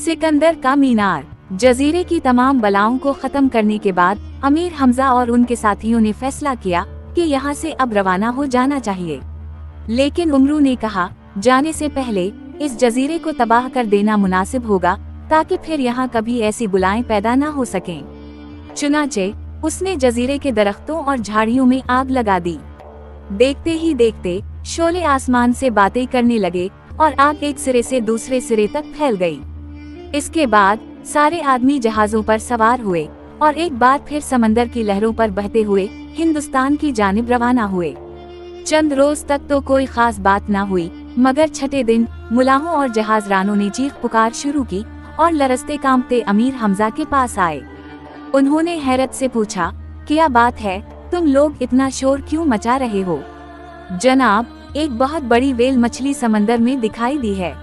सिकंदर का मीनार। जजीरे की तमाम बलाओं को खत्म करने के बाद अमीर हमजा और उनके साथियों ने फैसला किया कि यहाँ से अब रवाना हो जाना चाहिए। लेकिन उमरू ने कहा, जाने से पहले इस जजीरे को तबाह कर देना मुनासिब होगा, ताकि फिर यहाँ कभी ऐसी बुलाएं पैदा न हो सकें। चुनाचे उसने जजीरे के दरख्तों और झाड़ियों में आग लगा दी। देखते ही देखते शोले आसमान से बातें करने लगे और आग एक सिरे से दूसरे सिरे तक फैल गई। इसके बाद सारे आदमी जहाजों पर सवार हुए और एक बार फिर समंदर की लहरों पर बहते हुए हिंदुस्तान की जानिब रवाना हुए। चंद रोज तक तो कोई खास बात न हुई, मगर छठे दिन मुलाहों और जहाजरानों ने चीख पुकार शुरू की और लरजते कांपते अमीर हमजा के पास आए। उन्होंने हैरत से पूछा, क्या बात है, तुम लोग इतना शोर क्यों मचा रहे हो? जनाब, एक बहुत बड़ी व्हेल मछली समंदर में दिखाई दी है।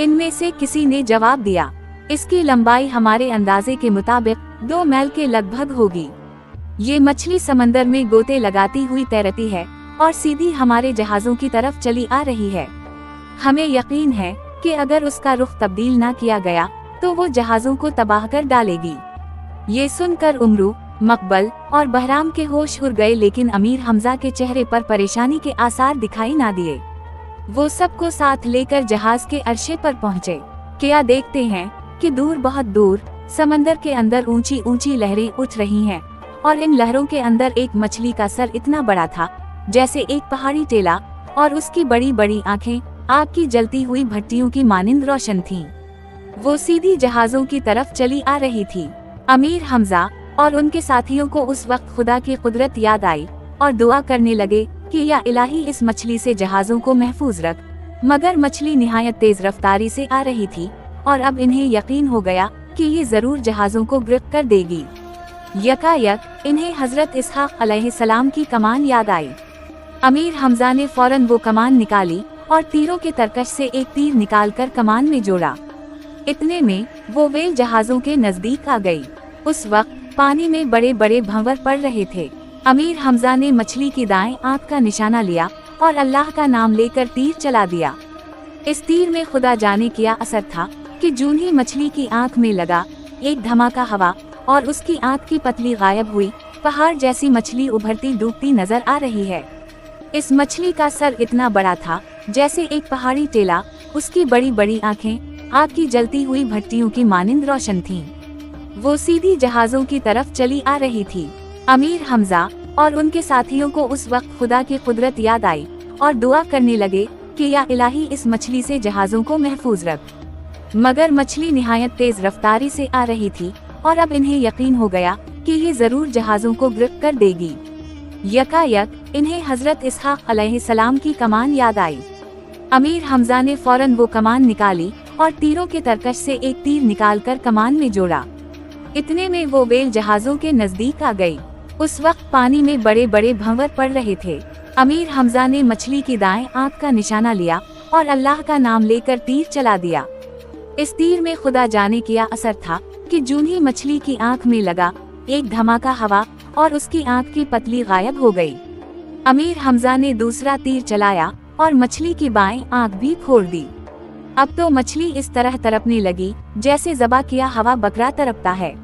इनमें से किसी ने जवाब दिया, इसकी लंबाई हमारे अंदाजे के मुताबिक 2 मील के लगभग होगी। ये मछली समंदर में गोते लगाती हुई तैरती है और सीधी हमारे जहाजों की तरफ चली आ रही है। हमें यकीन है कि अगर उसका रुख तब्दील न किया गया तो वो जहाजों को तबाह कर डालेगी। ये सुनकर उमरू, मकबल और बहराम के होश उड़ गए, लेकिन अमीर हमजा के चेहरे पर परेशानी के आसार दिखाई ना दिए। वो सबको साथ लेकर जहाज के अरशे पर पहुँचे। क्या देखते हैं कि दूर, बहुत दूर समंदर के अंदर ऊंची ऊंची लहरें उठ रही हैं और इन लहरों के अंदर एक मछली का सर इतना बड़ा था जैसे एक पहाड़ी टेला, और उसकी बड़ी बड़ी आंखें आग की जलती हुई भट्टियों की मानिंद रोशन थीं। वो सीधी जहाजों की तरफ चली आ रही थी। अमीर हमजा और उनके साथियों को उस वक्त खुदा की कुदरत याद आई और दुआ करने लगे कि या इलाही इस मछली से जहाजों को महफूज रख। मगर मछली निहायत तेज रफ्तारी से आ रही थी और अब इन्हें यकीन हो गया कि ये जरूर जहाजों को गिरफ्त कर देगी। यकायक इन्हें हजरत इसहाक अलैहिस्सलाम की कमान याद आई। अमीर हमजा ने फौरन वो कमान निकाली और तीरों के तरकश से एक तीर निकालकर कमान में जोड़ा। इतने में वो व्हेल जहाजों के नजदीक आ गई। उस वक्त पानी में बड़े बड़े भंवर पड़ रहे थे। अमीर हमजा ने मछली की दाएं आंख का निशाना लिया और अल्लाह का नाम लेकर तीर चला दिया। इस तीर में खुदा जाने क्या असर था कि जूं ही मछली की आंख में लगा, एक धमाका हवा और उसकी आंख की पतली गायब हुई। पहाड़ जैसी मछली उभरती डूबती नजर आ रही है। इस मछली का सर इतना बड़ा था जैसे एक पहाड़ी टेला, उसकी बड़ी बड़ी आंखें आग की जलती हुई भट्टियों की मानिंद रोशन थीं। वो सीधी जहाजों की तरफ चली आ रही थी। अमीर हमजा और उनके साथियों को उस वक्त खुदा की कुदरत याद आई और दुआ करने लगे कि या इलाही इस मछली से जहाजों को महफूज रख। मगर मछली निहायत तेज रफ्तारी से आ रही थी और अब इन्हें यकीन हो गया कि ये जरूर जहाजों को गिरफ्त कर देगी। यकायक इन्हें हजरत इसहाक अलैहिस्सलाम की कमान याद आई। अमीर हमजा ने फौरन वो कमान निकाली और तीरों के तरकश से एक तीर निकालकर कमान में जोड़ा। इतने में वो व्हेल जहाजों के नजदीक आ गई। उस वक्त पानी में बड़े बड़े भंवर पड़ रहे थे। अमीर हमजा ने मछली की दाएं आंख का निशाना लिया और अल्लाह का नाम लेकर तीर चला दिया। इस तीर में खुदा जाने क्या असर था कि जूं ही मछली की आंख में लगा, एक धमाका हवा और उसकी आंख की पतली गायब हो गई। अमीर हमजा ने दूसरा तीर चलाया और मछली की बाएं आंख भी फोड़ दी। अब तो मछली इस तरह तड़पने लगी जैसे ज़बा किया हवा बकरा तड़पता है।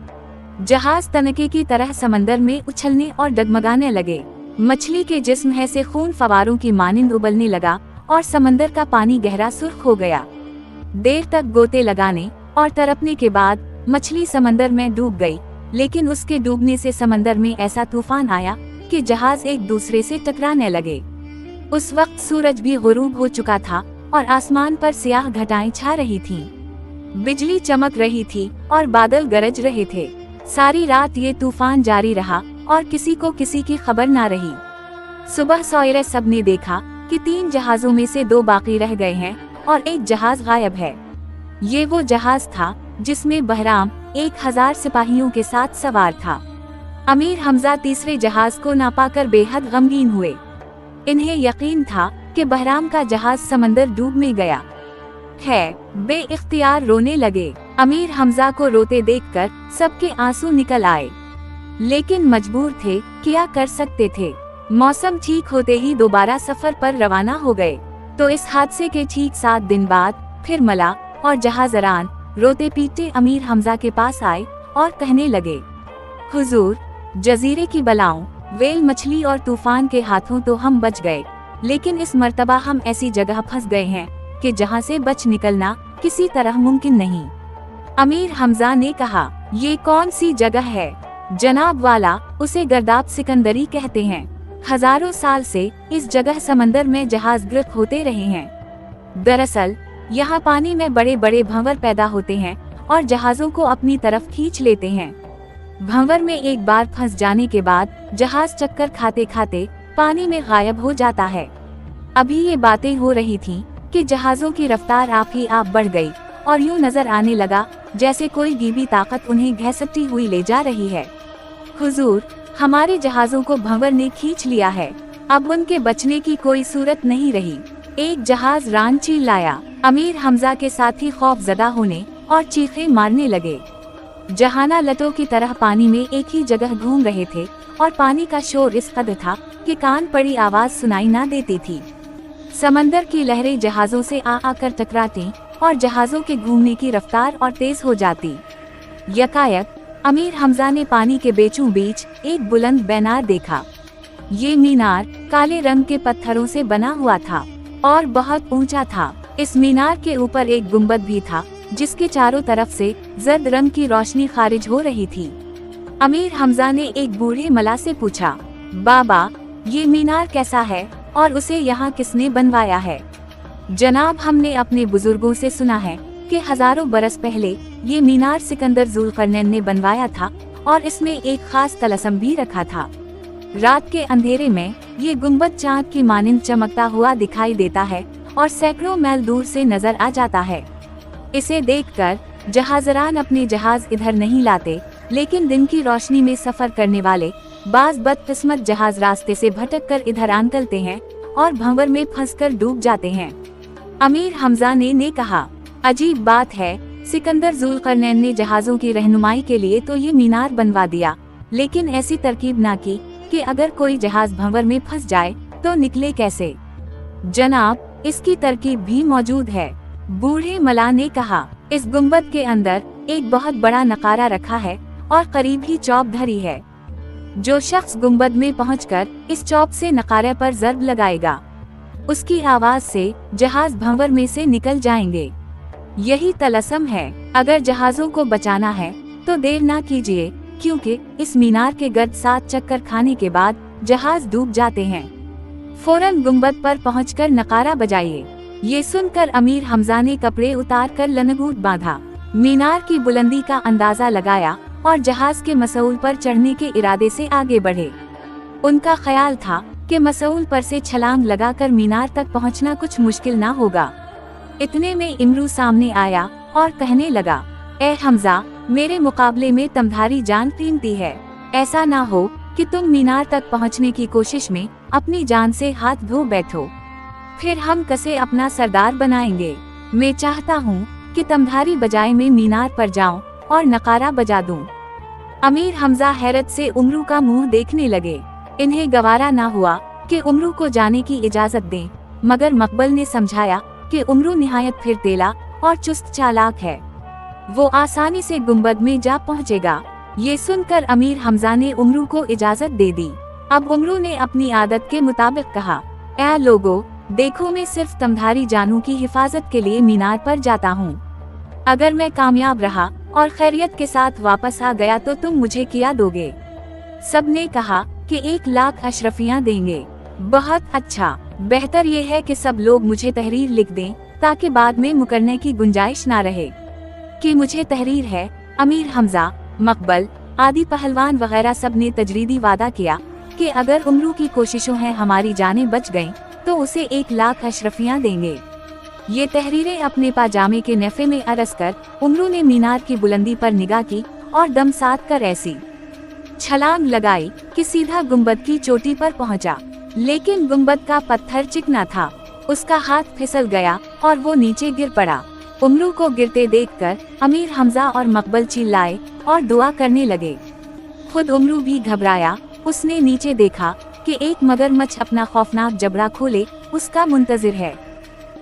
जहाज तनके की तरह समंदर में उछलने और डगमगाने लगे। मछली के जिस्म है से खून फवारों की मानिंद उबलने लगा और समंदर का पानी गहरा सुर्ख हो गया। देर तक गोते लगाने और तड़पने के बाद मछली समंदर में डूब गई, लेकिन उसके डूबने से समंदर में ऐसा तूफान आया कि जहाज एक दूसरे से टकराने लगे। उस वक्त सूरज भी गुरूब हो चुका था और आसमान पर सियाह घटाएं छा रही थीं। बिजली चमक रही थी और बादल गरज रहे थे। सारी रात ये तूफान जारी रहा और किसी को किसी की खबर ना रही। सुबह सवेरे सबने देखा कि 3 जहाजों में से 2 बाकी रह गए हैं और एक जहाज गायब है। ये वो जहाज था जिसमें बहराम 1000 सिपाहियों के साथ सवार था। अमीर हमजा तीसरे जहाज को ना पाकर बेहद गमगीन हुए। इन्हें यकीन था कि बहराम का जहाज समंदर डूब में गया है। बेइख्तियार रोने लगे। अमीर हमजा को रोते देखकर सबके आंसू निकल आए, लेकिन मजबूर थे, क्या कर सकते थे। मौसम ठीक होते ही दोबारा सफर पर रवाना हो गए। तो इस हादसे के ठीक 7 दिन बाद फिर मला और जहाजरान रोते पीटते अमीर हमजा के पास आए और कहने लगे, हुजूर, जजीरे की बलाओं, वेल मछली और तूफान के हाथों तो हम बच गए, लेकिन इस मर्तबा हम ऐसी जगह फंस गए हैं कि जहां से बच निकलना किसी तरह मुमकिन नहीं। अमीर हमजा ने कहा, ये कौन सी जगह है? जनाब वाला, उसे गर्दाब सिकंदरी कहते हैं। हजारों साल से इस जगह समंदर में जहाज ग्रक होते रहे हैं। दरअसल यहाँ पानी में बड़े बड़े भंवर पैदा होते हैं और जहाजों को अपनी तरफ खींच लेते हैं। भंवर में एक बार फंस जाने के बाद जहाज चक्कर खाते खाते पानी में गायब हो जाता है। अभी ये बातें हो रही थीं कि जहाजों की रफ्तार आप ही आप बढ़ गई और यूं नजर आने लगा जैसे कोई गीबी ताकत उन्हें घसीटती हुई ले जा रही है। हुजूर, हमारे जहाजों को भंवर ने खींच लिया है, अब उनके बचने की कोई सूरत नहीं रही। एक जहाज रांची लाया। अमीर हमजा के साथी खौफजदा होने और चीखें मारने लगे। जहाना लतों की तरह पानी में एक ही जगह घूम रहे थे और पानी का शोर इस कदर था कि कान पड़ी आवाज सुनाई ना देती थी। समंदर की लहरें जहाजों से आकर टकराती और जहाजों के घूमने की रफ्तार और तेज हो जाती। यकायक अमीर हमजा ने पानी के बीचों बीच एक बुलंद मीनार देखा। ये मीनार काले रंग के पत्थरों से बना हुआ था और बहुत ऊंचा था। इस मीनार के ऊपर एक गुंबद भी था जिसके चारों तरफ से जर्द रंग की रोशनी खारिज हो रही थी। अमीर हमजा ने एक बूढ़े मला से पूछा, बाबा, ये मीनार कैसा है और उसे यहाँ किसने बनवाया है? जनाब, हमने अपने बुजुर्गों से सुना है कि हजारों बरस पहले ये मीनार सिकंदर ज़ुल्क़रनैन ने बनवाया था और इसमें एक खास तलस्सम भी रखा था। रात के अंधेरे में ये गुंबद चांद की मानिंद चमकता हुआ दिखाई देता है और सैकड़ों मैल दूर से नजर आ जाता है। इसे देखकर जहाजरान अपने जहाज इधर नहीं लाते, लेकिन दिन की रोशनी में सफर करने वाले बाज बदकिस्मत जहाज रास्ते से भटक कर इधर आ निकलते हैं और भंवर में फंसकर डूब जाते हैं। अमीर हमजा ने कहा, अजीब बात है, सिकंदर ज़ुल्क़रनैन ने जहाजों की रहनुमाई के लिए तो ये मीनार बनवा दिया, लेकिन ऐसी तरकीब ना की कि अगर कोई जहाज भंवर में फंस जाए तो निकले कैसे? जनाब, इसकी तरकीब भी मौजूद है। बूढ़े मला ने कहा, इस गुंबद के अंदर एक बहुत बड़ा नकारा रखा है और करीब ही चौप धरी है। जो शख्स गुंबद में पहुंचकर इस चौप से नकारे पर ज़र्ब लगाएगा, उसकी आवाज से जहाज भंवर में से निकल जाएंगे। यही तलस्सम है। अगर जहाजों को बचाना है तो देर ना कीजिए, क्योंकि इस मीनार के गर्द 7 चक्कर खाने के बाद जहाज डूब जाते हैं। फौरन गुंबद पर पहुंचकर नकारा बजाइए। ये सुनकर अमीर हमजा ने कपड़े उतार कर लंगोट बांधा, मीनार की बुलंदी का अंदाजा लगाया और जहाज के मसऊल पर चढ़ने के इरादे से आगे बढ़े। उनका ख्याल था कि मसऊल पर से छलांग लगाकर मीनार तक पहुंचना कुछ मुश्किल ना होगा। इतने में इमरू सामने आया और कहने लगा, ए हमजा, मेरे मुकाबले में तुम्हारी जान कीमती है। ऐसा ना हो कि तुम मीनार तक पहुंचने की कोशिश में अपनी जान से हाथ धो बैठो, फिर हम कसे अपना सरदार बनाएंगे। मैं चाहता हूँ कि तुम्हारी बजाय में मीनार पर जाऊं और नकारा बजा दूं। अमीर हमजा हैरत से उमरू का मुंह देखने लगे। इन्हें गवारा ना हुआ कि उमरू को जाने की इजाजत दें, मगर मकबल ने समझाया कि उमरू निहायत फिरतेला और चुस्त चालाक है, वो आसानी से गुंबद में जा पहुंचेगा। ये सुनकर अमीर हमजा ने उमरू को इजाजत दे दी। अब उमरू ने अपनी आदत के मुताबिक कहा, ऐ लोगो, देखो, मैं सिर्फ तुम्हारी जानों की हिफाजत के लिए मीनार पर जाता हूँ। अगर मैं कामयाब रहा और खैरियत के साथ वापस आ गया तो तुम मुझे क्या दोगे? सबने कहा कि 1 लाख अशरफियाँ देंगे। बहुत अच्छा, बेहतर ये है कि सब लोग मुझे तहरीर लिख दें ताकि बाद में मुकरने की गुंजाइश ना रहे कि मुझे तहरीर है। अमीर हमजा, मकबल आदि पहलवान वगैरह सब ने तजरीदी वादा किया कि अगर उमरू की कोशिशों हैं हमारी जानें बच गईं तो उसे 1 लाख अशरफियाँ देंगे। ये तहरीरें अपने पाजामे के नफे में अरस कर उमरू ने मीनार की बुलंदी पर निगाह की और दम साध कर ऐसी छलांग लगाई कि सीधा गुंबद की चोटी पर पहुंचा। लेकिन गुंबद का पत्थर चिकना था, उसका हाथ फिसल गया और वो नीचे गिर पड़ा। उमरू को गिरते देखकर अमीर हमजा और मकबल चिल्लाए और दुआ करने लगे। खुद उमरू भी घबराया। उसने नीचे देखा कि एक मगरमच्छ अपना खौफनाक जबड़ा खोले उसका मुंतजिर है।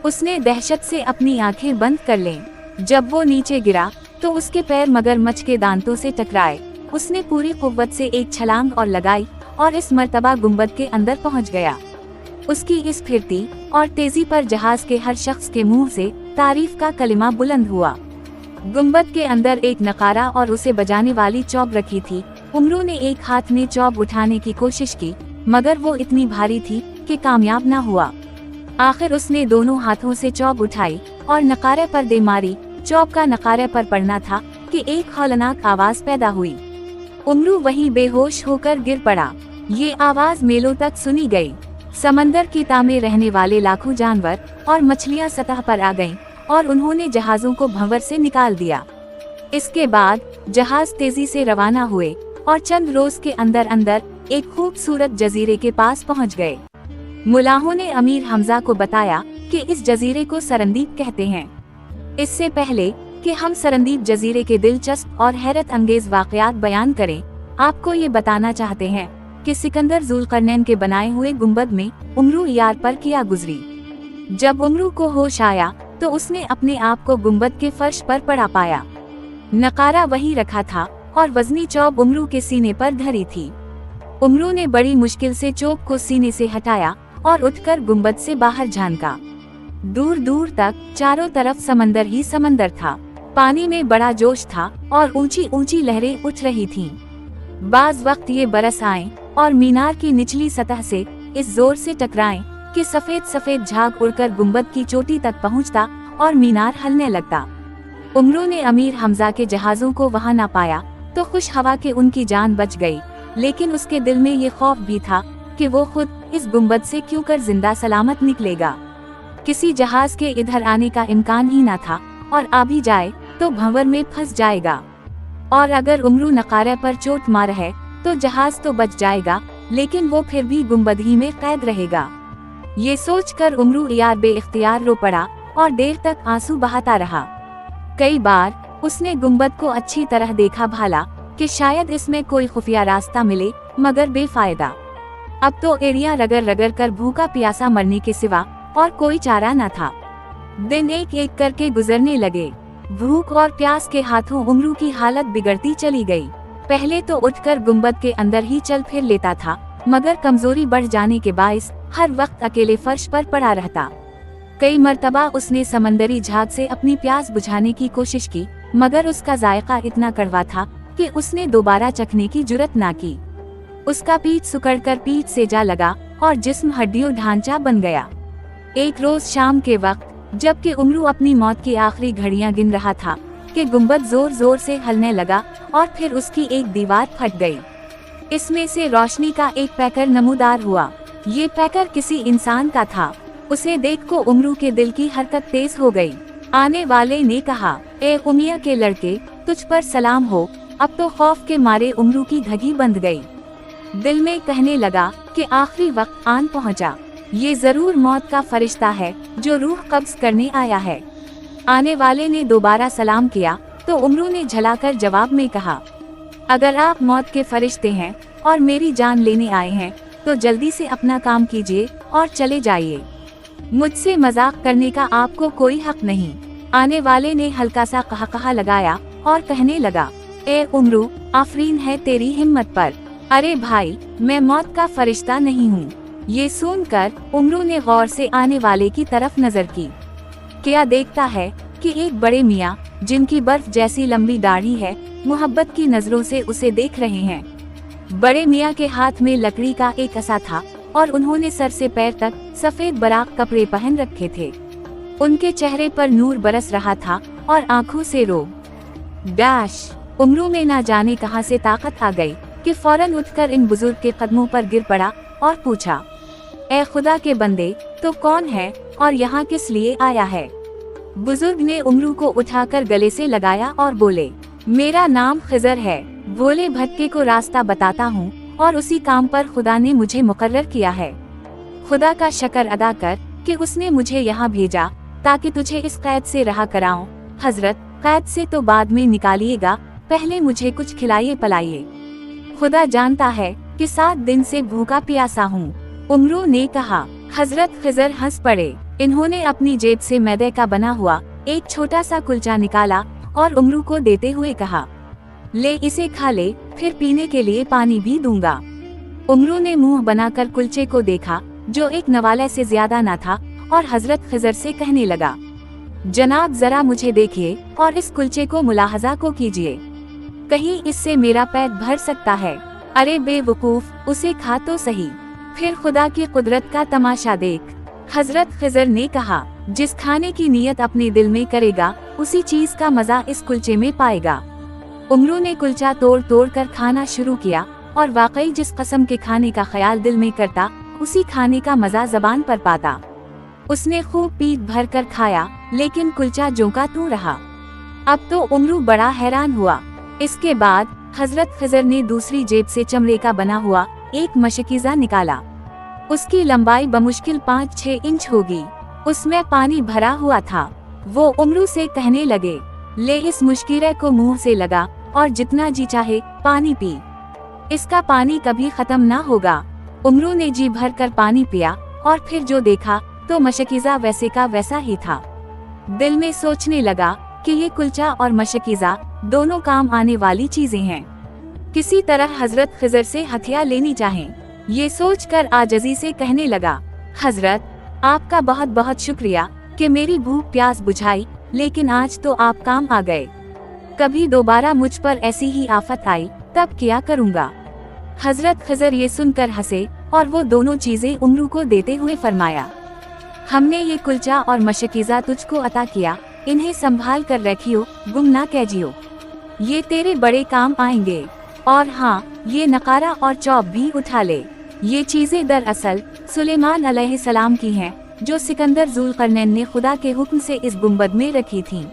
उसने दहशत से अपनी आंखें बंद कर लें, जब वो नीचे गिरा तो उसके पैर मगरमच्छ के दांतों से टकराए। उसने पूरी कुव्वत से एक छलांग और लगाई और इस मर्तबा गुंबद के अंदर पहुंच गया। उसकी इस फिरती और तेजी पर जहाज के हर शख्स के मुंह से तारीफ का कलिमा बुलंद हुआ। गुंबद के अंदर एक नकारा और उसे बजाने वाली चौब रखी थी। उमरू ने एक हाथ में चौब उठाने की कोशिश की, मगर वो इतनी भारी थी कि कामयाब न हुआ। आखिर उसने दोनों हाथों से चौब उठाई और नकारे पर दे मारी। चौब का नकारे पर पड़ना था कि एक हौलनाक आवाज पैदा हुई। उमरू वहीं बेहोश होकर गिर पड़ा। ये आवाज मेलों तक सुनी गई। समंदर की ताह में रहने वाले लाखों जानवर और मछलियां सतह पर आ गईं और उन्होंने जहाजों को भंवर से निकाल दिया। इसके बाद जहाज तेजी से रवाना हुए और चंद रोज के अंदर अंदर एक खूबसूरत जजीरे के पास पहुंच गए। मुलाहों ने अमीर हमजा को बताया कि इस जजीरे को सरंदीप कहते हैं। इससे पहले कि हम सरंदीप जजीरे के दिलचस्प और हैरत अंगेज वाकयात बयान करें, आपको ये बताना चाहते हैं कि सिकंदर जुल्करनैन के बनाए हुए गुंबद में उमरू यार पर किया गुजरी। जब उमरू को होश आया तो उसने अपने आप को गुंबद के फर्श पर पड़ा पाया। नकारा वहीं रखा था और वजनी चौब उमरू के सीने पर धरी थी। उमरू ने बड़ी मुश्किल से चौब को सीने से हटाया और उठकर गुंबद से बाहर झांका। दूर दूर तक चारों तरफ समंदर ही समंदर था। पानी में बड़ा जोश था और ऊंची ऊंची लहरें उठ रही थीं। बाज वक्त ये बरस आए और मीनार की निचली सतह से इस जोर से टकराएं कि सफेद सफेद झाग उड़कर गुंबद की चोटी तक पहुंचता और मीनार हिलने लगता। उमरू ने अमीर हमजा के जहाजों को वहां न पाया तो खुश हवा के उनकी जान बच गई, लेकिन उसके दिल में ये खौफ भी था कि वो खुद इस गुंबद से क्यों कर जिंदा सलामत निकलेगा। किसी जहाज के इधर आने का इम्कान ही न था और आ भी जाए तो भंवर में फंस जाएगा। और अगर उमरू नकारे पर चोट मार है तो जहाज तो बच जाएगा, लेकिन वो फिर भी गुंबद ही में कैद रहेगा। ये सोचकर उमरू यार बेइख्तियार रो पड़ा और देर तक आंसू बहाता रहा। कई बार उसने गुंबद को अच्छी तरह देखा भाला कि शायद इसमें कोई खुफिया रास्ता मिले, मगर बेफायदा। अब तो एड़ियां रगड़ रगड़ कर भूखा प्यासा मरने के सिवा और कोई चारा न था। दिन एक एक करके गुजरने लगे। भूख और प्यास के हाथों उमरू की हालत बिगड़ती चली गई। पहले तो उठकर गुंबद के अंदर ही चल फिर लेता था, मगर कमजोरी बढ़ जाने के बाइस हर वक्त अकेले फर्श पर पड़ा रहता। कई मर्तबा उसने समंदरी झाग से अपनी प्यास बुझाने की कोशिश की, मगर उसका जायका इतना कड़वा था कि उसने दोबारा चखने की जुर्रत ना की। उसका पीठ सुकड़कर पीठ से जा लगा और जिस्म हड्डियों ढांचा बन गया। एक रोज शाम के वक्त जबकि उमरू अपनी मौत की आखिरी घड़ियां गिन रहा था कि गुंबद जोर जोर से हिलने लगा और फिर उसकी एक दीवार फट गई। इसमें से रोशनी का एक पैकर नमूदार हुआ। ये पैकर किसी इंसान का था। उसे देख को उमरू के दिल की हरकत तेज हो गई। आने वाले ने कहा, ए उमिया के लड़के, तुझ पर सलाम हो। अब तो खौफ के मारे उमरू की धगी बंध गई। दिल में कहने लगा कि आखिरी वक्त आन पहुंचा। ये जरूर मौत का फरिश्ता है जो रूह कब्ज करने आया है। आने वाले ने दोबारा सलाम किया तो उमरू ने झलाकर जवाब में कहा, अगर आप मौत के फरिश्ते हैं और मेरी जान लेने आए हैं तो जल्दी से अपना काम कीजिए और चले जाइए। मुझसे मजाक करने का आपको कोई हक नहीं। आने वाले ने हल्का सा कहा लगाया और कहने लगा, ए उमरू, आफरीन है तेरी हिम्मत पर। अरे भाई, मैं मौत का फरिश्ता नहीं हूँ। ये सुनकर उमरू ने गौर से आने वाले की तरफ नजर की। क्या देखता है कि एक बड़े मियाँ जिनकी बर्फ जैसी लंबी दाढ़ी है, मोहब्बत की नजरों से उसे देख रहे हैं। बड़े मियाँ के हाथ में लकड़ी का एक असा था और उन्होंने सर से पैर तक सफेद बराक कपड़े पहन रखे थे। उनके चेहरे पर नूर बरस रहा था और आंखों से रोब। डैश! उमरू में ना जाने कहां से ताकत आ गई कि फौरन उठकर इन बुजुर्ग के कदमों पर गिर पड़ा और पूछा, ए खुदा के बंदे, तो कौन है और यहाँ किस लिए आया है? बुजुर्ग ने उमरू को उठाकर गले से लगाया और बोले, मेरा नाम खिजर है। भोले भटके को रास्ता बताता हूँ और उसी काम पर खुदा ने मुझे मुकर्रर किया है। खुदा का शुक्र अदा कर कि उसने मुझे यहाँ भेजा ताकि तुझे इस कैद से रहा कराऊं। हजरत, कैद से तो बाद में निकालिएगा, पहले मुझे कुछ खिलाइए पलाइए। खुदा जानता है कि 7 दिन से भूखा प्यासा हूँ। उमरू ने कहा। हजरत खिजर हंस पड़े। इन्होंने अपनी जेब से मैदे का बना हुआ एक छोटा सा कुलचा निकाला और उमरू को देते हुए कहा, ले इसे खा ले, फिर पीने के लिए पानी भी दूंगा। उमरू ने मुंह बनाकर कुलचे को देखा, जो एक नवाले से ज्यादा ना था, और हजरत खिजर से कहने लगा, जनाब जरा मुझे देखिए और इस कुलचे को मुलाहजा को कीजिए, कहीं इससे मेरा पेट भर सकता है। अरे बेवकूफ, उसे खा तो सही, फिर खुदा की कुदरत का तमाशा देख। हजरत खिजर ने कहा, जिस खाने की नीयत अपने दिल में करेगा उसी चीज का मजा इस कुलचे में पाएगा। उमरू ने कुलचा तोड़ तोड़ कर खाना शुरू किया, और वाकई जिस कस्म के खाने का ख्याल दिल में करता उसी खाने का मजा जबान पर पाता। उसने खूब पेट भर कर खाया, लेकिन कुलचा ज्यों का त्यों रहा। अब तो उमरू बड़ा हैरान हुआ। इसके बाद हजरत खिजर ने दूसरी जेब से चमड़े का बना हुआ एक मशकीज़ा निकाला। उसकी लंबाई बमुश्किल 5-6 इंच होगी। उसमें पानी भरा हुआ था। वो उमरू से कहने लगे, ले इस मुश्किरे को मुंह से लगा और जितना जी चाहे पानी पी, इसका पानी कभी खत्म ना होगा। उमरू ने जी भर कर पानी पिया, और फिर जो देखा तो मशकीज़ा वैसे का वैसा ही था। दिल में सोचने लगा कि ये कुलचा और मशकीज़ा दोनों काम आने वाली चीजें हैं। किसी तरह हजरत खिजर से हथिया लेनी चाहें। ये सोचकर आजजी से कहने लगा, हजरत आपका बहुत बहुत शुक्रिया कि मेरी भूख प्यास बुझाई, लेकिन आज तो आप काम आ गए। कभी दोबारा मुझ पर ऐसी ही आफत आई तब क्या करूँगा। हजरत खिजर ये सुनकर हंसे, और वो दोनों चीजें उमरू को देते हुए फरमाया, हमने ये कुलचा और मशकीज़ा तुझको अता किया, इन्हें संभाल कर रखियो, गुम ना कीजियो, ये तेरे बड़े काम आएंगे। और हाँ, ये नकारा और चौप भी उठा ले। ये चीजें दरअसल सुलेमान अलैहिस्सलाम की हैं, जो सिकंदर ज़ुल्क़रनैन ने खुदा के हुक्म से इस गुंबद में रखी थीं।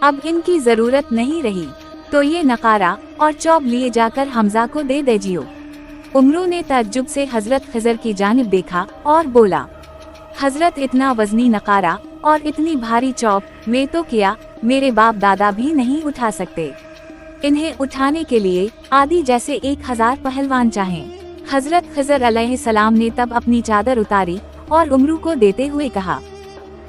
अब इनकी जरूरत नहीं रही, तो ये नकारा और चौप लिए जाकर हमजा को दे दीजियो। उमरू ने ताज्जुब से हजरत खिजर की जानिब देखा और बोला, हजरत इतना वजनी नकारा और इतनी भारी चौप मैं तो किया मेरे बाप दादा भी नहीं उठा सकते। इन्हें उठाने के लिए आदि जैसे 1000 पहलवान चाहें। हजरत खिजर अलैहिस्सलाम ने तब अपनी चादर उतारी और उमरू को देते हुए कहा,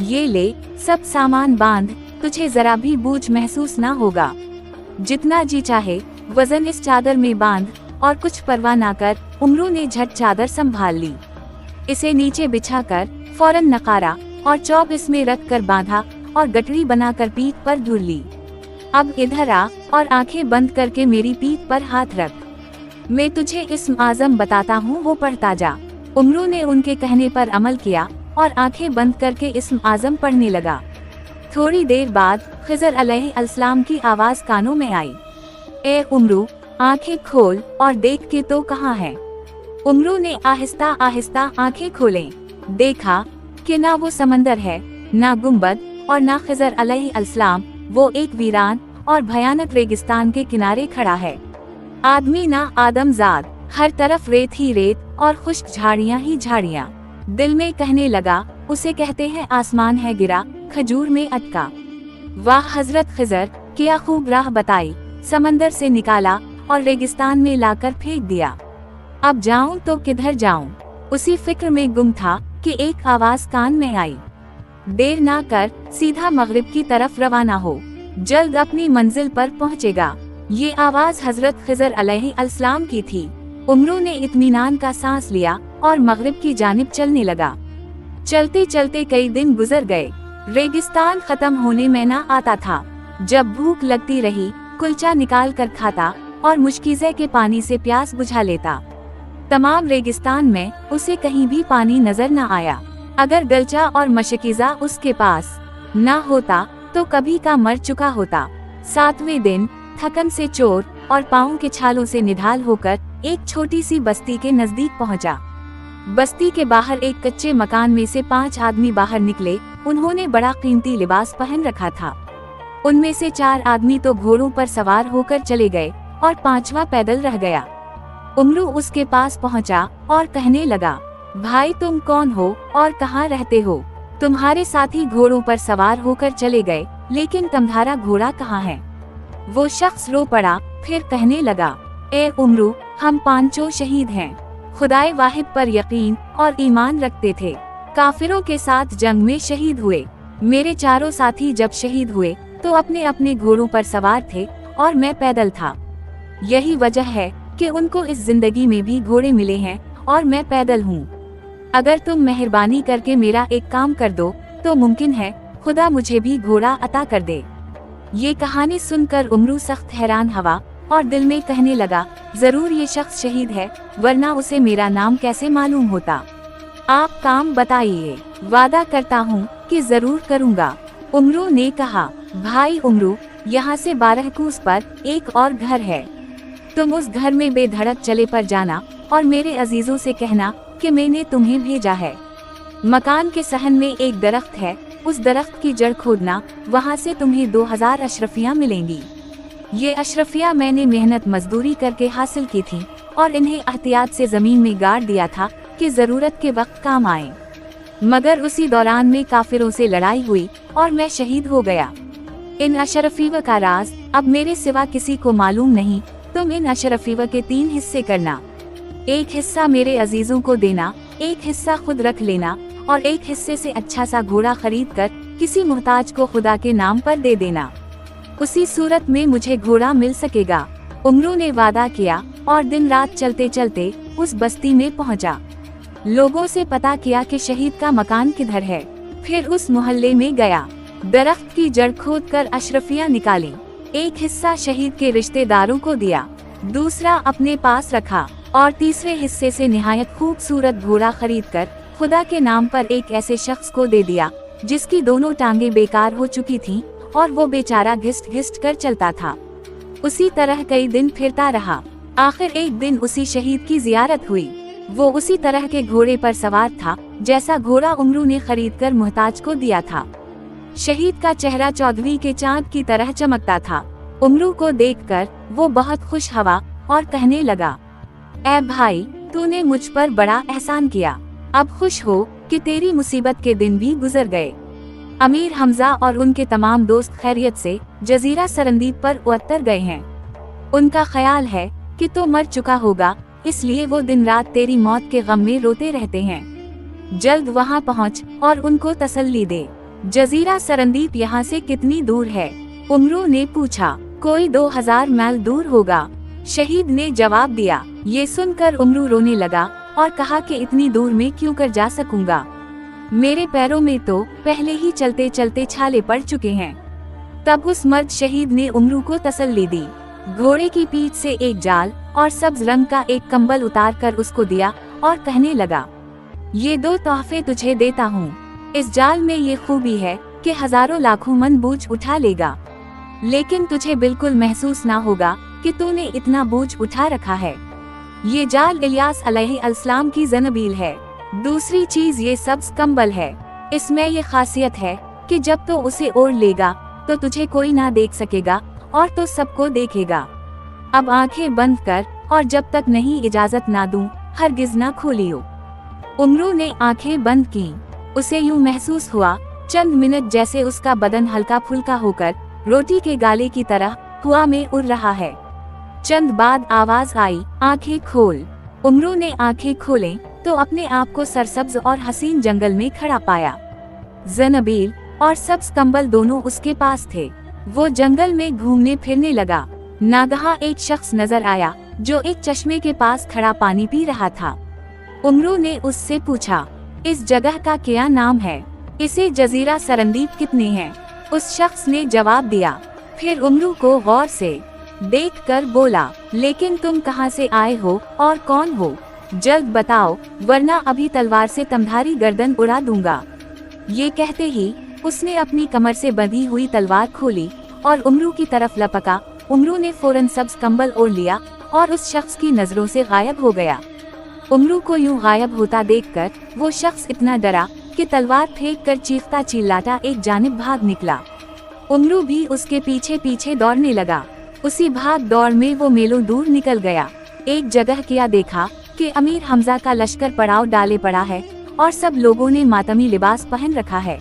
ये ले सब सामान बांध, तुझे जरा भी बोझ महसूस ना होगा। जितना जी चाहे वजन इस चादर में बांध, और कुछ परवाह ना कर। उमरू ने झट चादर संभाल ली, इसे नीचे बिछाकर फौरन नकारा और चौप इसमें रख कर बांधा और गठरी बनाकर पीठ पर धुर ली। अब इधर आ और आंखें बंद करके मेरी पीठ पर हाथ रख, मैं तुझे इस्म आज़म बताता हूँ, वो पढ़ता जा। उमरू ने उनके कहने पर अमल किया और आंखें बंद करके इस्म आज़म पढ़ने लगा। थोड़ी देर बाद खिजर अलैहिस्सलाम की आवाज कानों में आई, ए उमरू, आंखें खोल और देख के तो कहाँ है। उमरू ने आहिस्ता आहिस्ता आंखें खोलें, देखा कि ना वो समंदर है, ना गुंबद, और ना खिजर अलैहिस्सलाम। वो एक वीरान और भयानक रेगिस्तान के किनारे खड़ा है। आदमी ना आदमजाद, हर तरफ रेत ही रेत और खुश्क झाड़ियाँ ही झाड़ियाँ। दिल में कहने लगा, उसे कहते हैं आसमान है गिरा, खजूर में अटका। वाह हजरत खिजर, क्या खूब राह बताई, समंदर से निकाला और रेगिस्तान में लाकर फेंक दिया। अब जाऊं तो किधर जाऊं? उसी फिक्र में गुम था कि एक आवाज कान में आई, देर ना कर, सीधा मगरिब की तरफ रवाना हो, जल्द अपनी मंजिल पर पहुंचेगा। ये आवाज हजरत खिजर अलैहिस्सलाम की थी। उमरू ने इत्मीनान का सांस लिया और मगरिब की जानिब चलने लगा। चलते चलते कई दिन गुजर गए। रेगिस्तान खत्म होने में ना आता था। जब भूख लगती रही, कुलचा निकाल कर खाता और मुश्किज़े के पानी से प्यास बुझा लेता। तमाम रेगिस्तान में उसे कहीं भी पानी नजर न आया। अगर गलचा और मशकीज़ा उसके पास न होता तो कभी का मर चुका होता। 7वें दिन थकन से चोर और पाँव के छालों से निढाल होकर एक छोटी सी बस्ती के नजदीक पहुंचा। बस्ती के बाहर एक कच्चे मकान में से 5 आदमी बाहर निकले। उन्होंने बड़ा कीमती लिबास पहन रखा था। उनमें से 4 आदमी तो घोड़ों पर सवार होकर चले गए और 5वां पैदल रह गया। उमरू उसके पास पहुंचा और कहने लगा, भाई तुम कौन हो और कहाँ रहते हो? तुम्हारे साथी घोड़ों पर सवार होकर चले गए, लेकिन तुम्हारा घोड़ा कहाँ है? वो शख्स रो पड़ा, फिर कहने लगा, ए उमरू, हम 5 शहीद हैं। खुदाए वाहिद पर यकीन और ईमान रखते थे। काफिरों के साथ जंग में शहीद हुए। मेरे चारों साथी जब शहीद हुए तो अपने अपने घोड़ों पर सवार थे और मैं पैदल था। यही वजह है कि उनको इस जिंदगी में भी घोड़े मिले हैं और मैं पैदल हूँ। अगर तुम मेहरबानी करके मेरा एक काम कर दो तो मुमकिन है खुदा मुझे भी घोड़ा अता कर दे। ये कहानी सुनकर उमरू सख्त हैरान हुआ और दिल में कहने लगा, जरूर ये शख्स शहीद है, वरना उसे मेरा नाम कैसे मालूम होता। आप काम बताइए। वादा करता हूँ कि जरूर करूँगा। उमरू ने कहा, भाई उमरू, यहाँ से 12 कोस पर एक और घर है। तुम उस घर में बेधड़क चले पर जाना और मेरे अजीजों से कहना कि मैंने तुम्हें भेजा है। मकान के सहन में एक दरख्त है, उस दरख्त की जड़ खोदना, वहाँ से तुम्हें 2000 अशरफियाँ मिलेंगी। ये अशरफियाँ मैंने मेहनत मजदूरी करके हासिल की थी और इन्हें एहतियात से जमीन में गाड़ दिया था कि जरूरत के वक्त काम आए। मगर उसी दौरान में काफिरों से लड़ाई हुई और मैं शहीद हो गया। इन अशरफियों का राज अब मेरे सिवा किसी को मालूम नहीं। तुम इन अशरफियों के 3 हिस्से करना। एक हिस्सा मेरे अजीजों को देना, एक हिस्सा खुद रख लेना और एक हिस्से से अच्छा सा घोड़ा खरीद कर किसी मुहताज को खुदा के नाम पर दे देना। उसी सूरत में मुझे घोड़ा मिल सकेगा। उमरू ने वादा किया और दिन रात चलते चलते उस बस्ती में पहुंचा। लोगों से पता किया कि शहीद का मकान किधर है। फिर उस मोहल्ले में गया, दरख्त की जड़ खोद कर अशरफियाँ निकाली। एक हिस्सा शहीद के रिश्तेदारों को दिया, दूसरा अपने पास रखा और तीसरे हिस्से से निहायत खूबसूरत घोड़ा खरीद कर खुदा के नाम पर एक ऐसे शख्स को दे दिया जिसकी दोनों टांगे बेकार हो चुकी थीं और वो बेचारा घिस्ट घिस्ट कर चलता था। उसी तरह कई दिन फिरता रहा। आखिर एक दिन उसी शहीद की जियारत हुई। वो उसी तरह के घोड़े पर सवार था जैसा घोड़ा उमरू ने खरीद कर मुहताज को दिया था। शहीद का चेहरा चौदहवीं के चांद की तरह चमकता था। उमरू को देखकर वो बहुत खुश हुआ और कहने लगा, ऐ भाई, तूने मुझ पर बड़ा एहसान किया। अब खुश हो कि तेरी मुसीबत के दिन भी गुजर गए। अमीर हमजा और उनके तमाम दोस्त खैरियत से जजीरा सरंदीप पर उतर गए हैं। उनका ख्याल है कि तू मर चुका होगा, इसलिए वो दिन रात तेरी मौत के गम में रोते रहते हैं। जल्द वहाँ पहुँच और उनको तसल्ली दे। जजीरा सरंदीप यहाँ से कितनी दूर है? उमरू ने पूछा। कोई 2000 मील दूर होगा, शहीद ने जवाब दिया। ये सुनकर उमरू रोने लगा और कहा कि इतनी दूर में क्यों कर जा सकूंगा, मेरे पैरों में तो पहले ही चलते चलते छाले पड़ चुके हैं। तब उस मर्द शहीद ने उमरू को तसल्ली दी। घोड़े की पीठ से एक जाल और सब्ज रंग का एक कंबल उतार कर उसको दिया और कहने लगा, ये 2 तोहफे तुझे देता हूँ। इस जाल में ये खूबी है कि हजारों लाखों मन बोझ उठा लेगा, लेकिन तुझे बिल्कुल महसूस ना होगा कि तूने इतना बोझ उठा रखा है। ये जाल इलियास अलैहिस्सलाम की ज़नबील है। दूसरी चीज ये सब्ज कंबल है। इसमें ये खासियत है कि जब तो उसे ओढ़ लेगा तो तुझे कोई ना देख सकेगा और तो सबको देखेगा। अब आंखें बंद कर और जब तक नहीं इजाजत ना दूं हरगिज ना खोलियो। उमरू ने आंखें बंद की। उसे यूं महसूस हुआ चंद मिनट जैसे उसका बदन हल्का फुल्का होकर रोटी के गाले की तरह हवा में उड़ रहा है। चंद बाद आवाज आई, आंखें खोल। उमरू ने आंखें खोलें तो अपने आप को सरसब्ज और हसीन जंगल में खड़ा पाया। ज़नबील और सब्ज कंबल दोनों उसके पास थे। वो जंगल में घूमने फिरने लगा। नागहा एक शख्स नजर आया जो एक चश्मे के पास खड़ा पानी पी रहा था। उमरू ने उससे पूछा, इस जगह का क्या नाम है? इसे जजीरा सरंदीप कितने हैं? उस शख्स ने जवाब दिया। फिर उमरू को गौर से देखकर बोला, लेकिन तुम कहाँ से आए हो और कौन हो? जल्द बताओ, वरना अभी तलवार से तुम्हारी गर्दन उड़ा दूंगा। ये कहते ही उसने अपनी कमर से बंधी हुई तलवार खोली और उमरू की तरफ लपका। उमरू ने फौरन सब्ज कंबल ओढ़ लिया और उस शख्स की नजरों से गायब हो गया। उमरू को यूं गायब होता देखकर वो शख्स इतना डरा कि तलवार फेंक कर चीखता चिल्लाता एक जानिब भाग निकला। उमरू भी उसके पीछे पीछे दौड़ने लगा। उसी भाग दौड़ में वो मीलों दूर निकल गया। एक जगह क्या देखा कि अमीर हमजा का लश्कर पड़ाव डाले पड़ा है और सब लोगों ने मातमी लिबास पहन रखा है।